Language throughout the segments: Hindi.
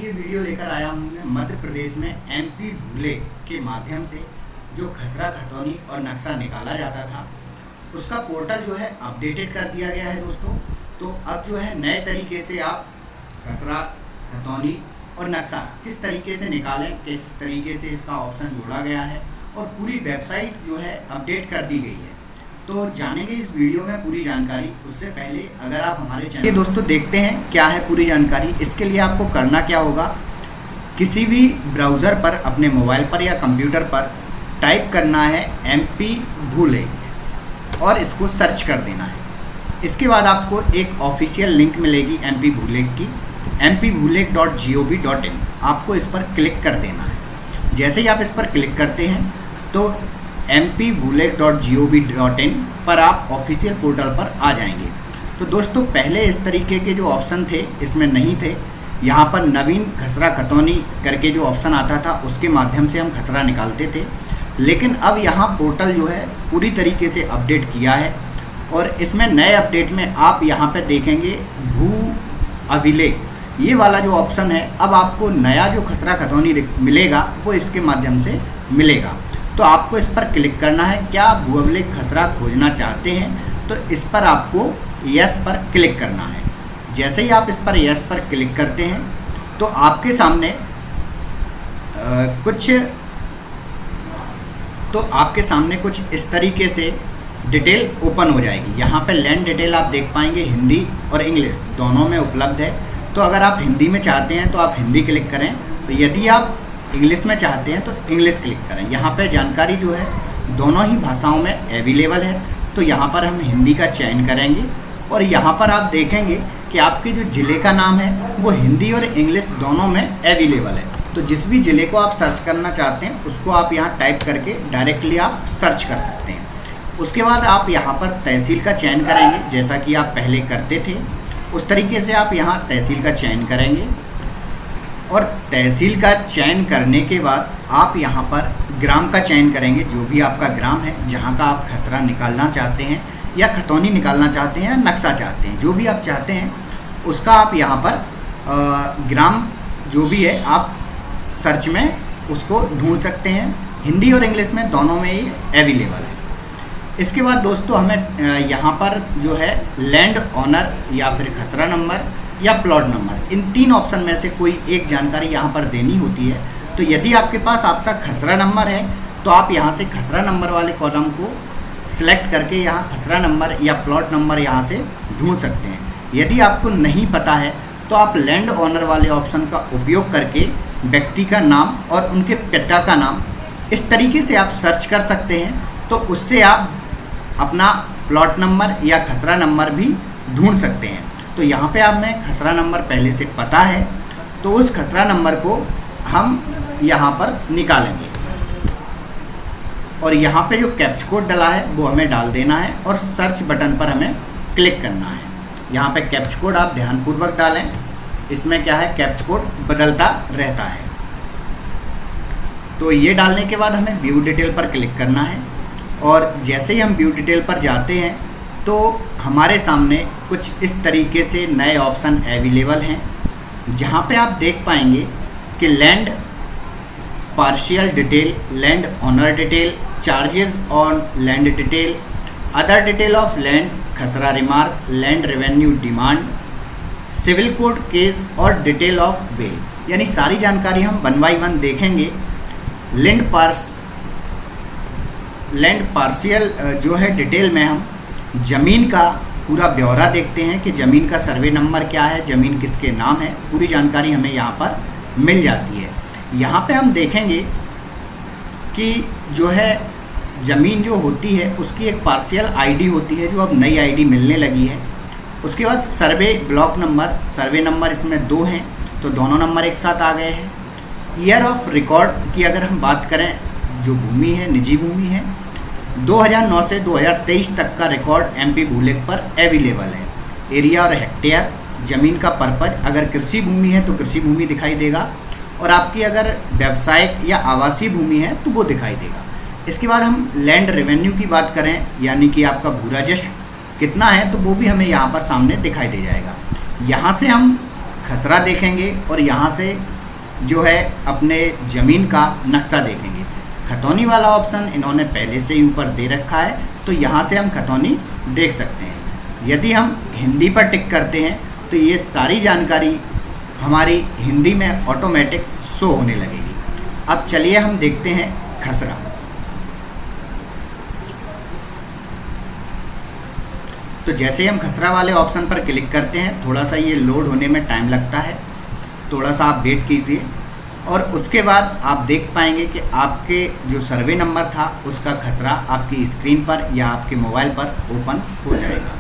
ये वीडियो लेकर आया हूँ मैं मध्य प्रदेश में एमपी भूले के माध्यम से जो खसरा खतौनी और नक्शा निकाला जाता था उसका पोर्टल जो है अपडेटेड कर दिया गया है दोस्तों। तो अब जो है नए तरीके से आप खसरा खतौनी और नक्शा किस तरीके से निकालें, किस तरीके से इसका ऑप्शन जोड़ा गया है और पूरी वेबसाइट जो है अपडेट कर दी गई है। तो जानेंगे इस वीडियो में पूरी जानकारी। उससे पहले अगर आप हमारे चैनल ये दोस्तों देखते हैं क्या है पूरी जानकारी, इसके लिए आपको करना क्या होगा, किसी भी ब्राउज़र पर अपने मोबाइल पर या कंप्यूटर पर टाइप करना है एमपी भूले और इसको सर्च कर देना है। इसके बाद आपको एक ऑफिशियल लिंक मिलेगी एमपी भूले की, mpbhulek.gov.in। आपको इस पर क्लिक कर देना है। जैसे ही आप इस पर क्लिक करते हैं तो mpbhulek.gov.in पर आप ऑफिशियल पोर्टल पर आ जाएंगे। तो दोस्तों पहले इस तरीके के जो ऑप्शन थे इसमें नहीं थे। यहाँ पर नवीन खसरा खतौनी करके जो ऑप्शन आता था उसके माध्यम से हम खसरा निकालते थे, लेकिन अब यहाँ पोर्टल जो है पूरी तरीके से अपडेट किया है और इसमें नए अपडेट में आप यहाँ पर देखेंगे भू अभिलेख, ये वाला जो ऑप्शन है अब आपको नया जो खसरा खतौनी मिलेगा वो इसके माध्यम से मिलेगा। तो आपको इस पर क्लिक करना है। क्या आप भू अभिलेख खसरा खोजना चाहते हैं तो इस पर आपको यस पर क्लिक करना है। जैसे ही आप इस पर यस पर क्लिक करते हैं तो आपके सामने कुछ इस तरीके से डिटेल ओपन हो जाएगी। यहाँ पे लैंड डिटेल आप देख पाएंगे, हिंदी और इंग्लिश दोनों में उपलब्ध है। तो अगर आप हिंदी में चाहते हैं तो आप हिंदी क्लिक करें, तो यदि आप इंग्लिश में चाहते हैं तो इंग्लिश क्लिक करें। यहाँ पे जानकारी जो है दोनों ही भाषाओं में अवेलेबल है। तो यहाँ पर हम हिंदी का चयन करेंगे और यहाँ पर आप देखेंगे कि आपके जो ज़िले का नाम है वो हिंदी और इंग्लिश दोनों में अवेलेबल है। तो जिस भी ज़िले को आप सर्च करना चाहते हैं उसको आप यहाँ टाइप करके डायरेक्टली आप सर्च कर सकते हैं। उसके बाद आप यहाँ पर तहसील का चयन करेंगे, जैसा कि आप पहले करते थे उस तरीके से आप यहाँ तहसील का चयन करेंगे और तहसील का चयन करने के बाद आप यहाँ पर ग्राम का चयन करेंगे, जो भी आपका ग्राम है जहाँ का आप खसरा निकालना चाहते हैं या खतौनी निकालना चाहते हैं या नक्शा चाहते हैं, जो भी आप चाहते हैं उसका आप यहाँ पर ग्राम जो भी है आप सर्च में उसको ढूंढ सकते हैं। हिंदी और इंग्लिश में दोनों में ये अवेलेबल है। इसके बाद दोस्तों हमें यहाँ पर जो है लैंड ऑनर या फिर खसरा नंबर या प्लॉट नंबर, इन तीन ऑप्शन में से कोई एक जानकारी यहाँ पर देनी होती है। तो यदि आपके पास आपका खसरा नंबर है तो आप यहाँ से खसरा नंबर वाले कॉलम को सिलेक्ट करके यहाँ खसरा नंबर या प्लॉट नंबर यहाँ से ढूंढ सकते हैं। यदि आपको नहीं पता है तो आप लैंड ऑनर वाले ऑप्शन का उपयोग करके व्यक्ति का नाम और उनके पिता का नाम इस तरीके से आप सर्च कर सकते हैं। तो उससे आप अपना प्लॉट नंबर या खसरा नंबर भी ढूंढ सकते हैं। तो यहाँ पे आप में खसरा नंबर पहले से पता है तो उस खसरा नंबर को हम यहाँ पर निकालेंगे और यहाँ पे जो कैप्च कोड डला है वो हमें डाल देना है और सर्च बटन पर हमें क्लिक करना है। यहाँ पे कैप्च कोड आप ध्यानपूर्वक डालें, इसमें क्या है कैप्च कोड बदलता रहता है। तो ये डालने के बाद हमें व्यू डिटेल पर क्लिक करना है और जैसे ही हम व्यू डिटेल पर जाते हैं तो हमारे सामने कुछ इस तरीके से नए ऑप्शन अवेलेबल हैं, जहाँ पे आप देख पाएंगे कि land partial detail, land owner detail, charges on land detail, other detail of land, खसरा remark, land revenue demand, civil court case और डिटेल ऑफ वेल, यानी सारी जानकारी हम 1 बाय 1 देखेंगे। लैंड पार्शियल जो है डिटेल में हम ज़मीन का पूरा ब्यौरा देखते हैं कि ज़मीन का सर्वे नंबर क्या है, ज़मीन किसके नाम है, पूरी जानकारी हमें यहाँ पर मिल जाती है। यहाँ पे हम देखेंगे कि जो है ज़मीन जो होती है उसकी एक पार्शियल आईडी होती है जो अब नई आईडी मिलने लगी है। उसके बाद सर्वे ब्लॉक नंबर, सर्वे नंबर इसमें 2 हैं तो दोनों नंबर एक साथ आ गए हैं। ईयर ऑफ रिकॉर्ड की अगर हम बात करें, जो भूमि है निजी भूमि है, 2009 से 2023 तक का रिकॉर्ड एमपी भूले पर अवेलेबल है। एरिया और हेक्टेयर, ज़मीन का पर्पज, अगर कृषि भूमि है तो कृषि भूमि दिखाई देगा और आपकी अगर व्यावसायिक या आवासीय भूमि है तो वो दिखाई देगा। इसके बाद हम लैंड रेवेन्यू की बात करें, यानी कि आपका भू राजस्व कितना है, तो वो भी हमें यहाँ पर सामने दिखाई दे जाएगा। यहाँ से हम खसरा देखेंगे और यहाँ से जो है अपने ज़मीन का नक्शा देखेंगे। खतौनी वाला ऑप्शन इन्होंने पहले से ही ऊपर दे रखा है, तो यहाँ से हम खतौनी देख सकते हैं। यदि हम हिंदी पर टिक करते हैं तो ये सारी जानकारी हमारी हिंदी में ऑटोमेटिक शो होने लगेगी। अब चलिए हम देखते हैं खसरा। तो जैसे हम खसरा वाले ऑप्शन पर क्लिक करते हैं, थोड़ा सा ये लोड होने में टाइम लगता है, थोड़ा सा आप वेट कीजिए और उसके बाद आप देख पाएंगे कि आपके जो सर्वे नंबर था उसका खसरा आपकी स्क्रीन पर या आपके मोबाइल पर ओपन हो जाएगा।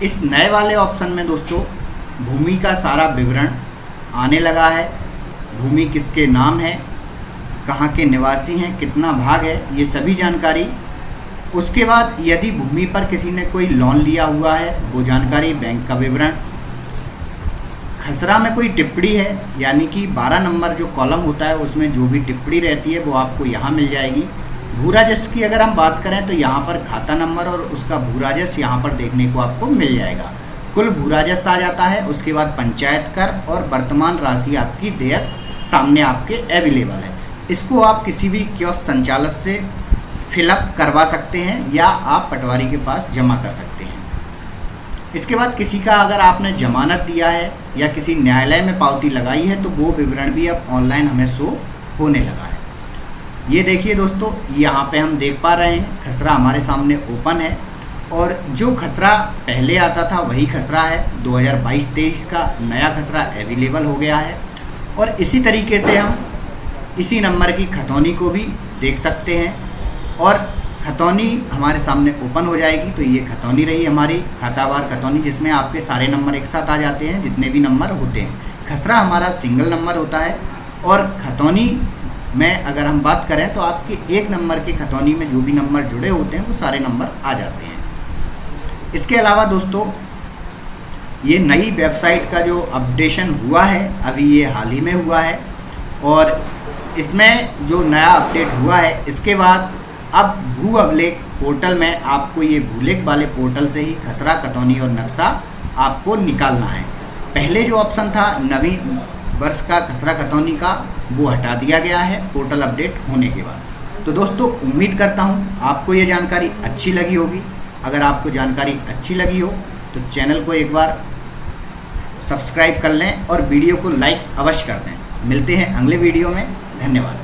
इस नए वाले ऑप्शन में दोस्तों भूमि का सारा विवरण आने लगा है। भूमि किसके नाम है, कहाँ के निवासी हैं, कितना भाग है, ये सभी जानकारी। उसके बाद यदि भूमि पर किसी ने कोई लोन लिया हुआ है वो जानकारी, बैंक का विवरण। खसरा में कोई टिप्पणी है यानी कि 12 नंबर जो कॉलम होता है उसमें जो भी टिप्पणी रहती है वो आपको यहाँ मिल जाएगी। भू राजस्व की अगर हम बात करें तो यहाँ पर खाता नंबर और उसका भू राजस्व यहाँ पर देखने को आपको मिल जाएगा। कुल भू राजस्व आ जाता है। उसके बाद पंचायत कर और वर्तमान राशि आपकी देयक सामने आपके अवेलेबल है। इसको आप किसी भी कियोस्क संचालक से फिलअप करवा सकते हैं या आप पटवारी के पास जमा कर सकते हैं। इसके बाद किसी का अगर आपने जमानत दिया है या किसी न्यायालय में पावती लगाई है तो वो विवरण भी अब ऑनलाइन हमें शो होने लगा है। ये देखिए दोस्तों, यहाँ पे हम देख पा रहे हैं खसरा हमारे सामने ओपन है और जो खसरा पहले आता था वही खसरा है। 2022-23 का नया खसरा अवेलेबल हो गया है और इसी तरीके से हम इसी नंबर की खतौनी को भी देख सकते हैं और खतौनी हमारे सामने ओपन हो जाएगी। तो ये खतौनी रही हमारी खातावार खतौनी, जिसमें आपके सारे नंबर एक साथ आ जाते हैं जितने भी नंबर होते हैं। खसरा हमारा सिंगल नंबर होता है और खतौनी में अगर हम बात करें तो आपके एक नंबर के खतौनी में जो भी नंबर जुड़े होते हैं वो सारे नंबर आ जाते हैं। इसके अलावा दोस्तों ये नई वेबसाइट का जो अपडेशन हुआ है अभी ये हाल ही में हुआ है और इसमें जो नया अपडेट हुआ है इसके बाद अब भू अभिलेख पोर्टल में आपको ये भूलेख वाले पोर्टल से ही खसरा खतौनी और नक्शा आपको निकालना है। पहले जो ऑप्शन था नवीन वर्ष का खसरा खतौनी का वो हटा दिया गया है पोर्टल अपडेट होने के बाद। तो दोस्तों उम्मीद करता हूँ आपको ये जानकारी अच्छी लगी होगी। अगर आपको जानकारी अच्छी लगी हो तो चैनल को एक बार सब्सक्राइब कर लें और वीडियो को लाइक अवश्य कर दें। मिलते हैं अगले वीडियो में। धन्यवाद।